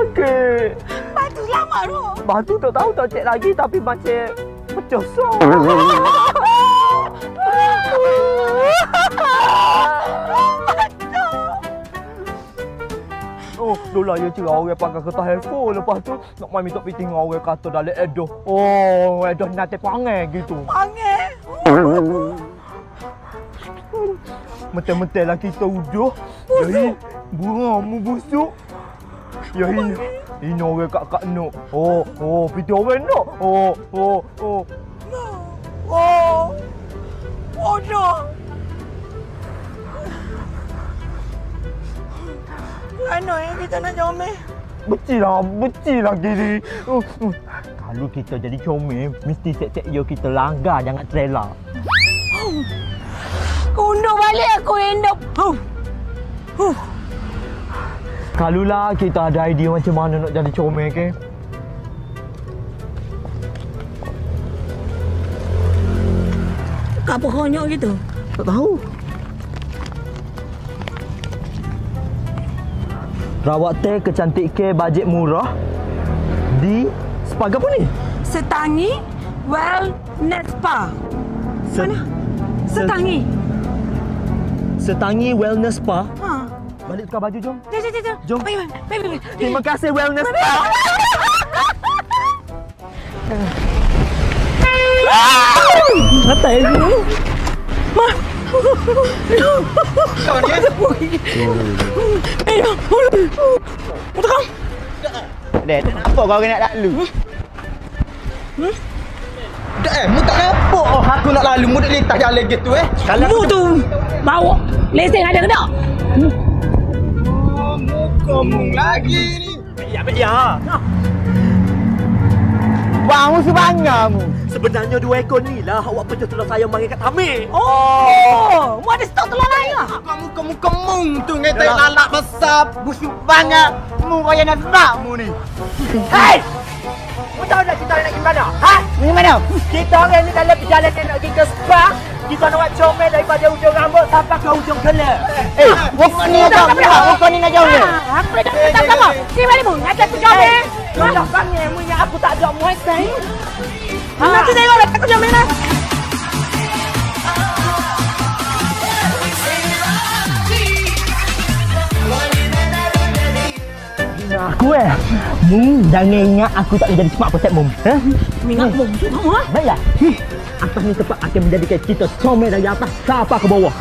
Okey. Batu selamat tu. Batu tak tahu tak cek lagi tapi macam pecah sok. Oh, dolah ya cerah orang pakai kertas handphone. Lepas tu nak main minta pergi tengok orang kata dalam edoh. Oh, edoh nanti panggil gitu. Panggil. Mentel-mentel lah kita udah. Jadi, buramu busuk. Ya ini orang kak nak. Oh, piti orang nak. Oh. Bodoh. Mana yang kita nak comel? Beci lah kiri. Kalau kita jadi comel, mesti set-set yo kita langgar jangan trailer. Unduh balik aku hidup. Kalulah kita ada idea macam mana nak jadi comel ke? Kak pokoknya gitu. Tak tahu. Rawat teh kecantik ke bajet murah di spa apa ni? Setangi Wellness Spa. Mana? Setangi Wellness Spa. Ha. Balik tukar baju jom. Jom. Jom. Baik. Terima kasih Wellness Spa. Atai ni. Ma. Kau ni? Untuk kau. Dek, apa kau nak lalu? Dek, mu tak nampak aku nak lalu, mu tak letak jalan gitu Kalau Mu tu bawa lesen ada ke tak? mu komung lagi ni. Ya. Bang, mu sebanyak mu. Sebenarnya 2 ekor ni lah awak pecah telur saya mari kat Tamir. Oh, mu ada stok telur lain ke? Kamu kemung tu ngetai lalak besar busuk banget. Mu kaya nak serak mu ni. Hei! Mu tahu tak kita nak pergi mana? Ha? Pergi mana? Kita orang ni dalam perjalanan nak pergi ke spa. Kita nak buat comel daripada ujung rambut sampai ke ujung kepala. Bukan ni nak jauh. Bukan ni nak jauh ni. Aku dah tak sama. Sini balik mu, ngajak aku comel. Mu nak panggil mu yang aku tak ada muat saya. Nanti tengok dah aku comel dah. Aku jangan ingat aku tak boleh jadi smart protect mum. Mingat bom tu kamu ah. Baiklah. Atas ni tempat akan menjadikan kita comel dari atas sampai ke bawah.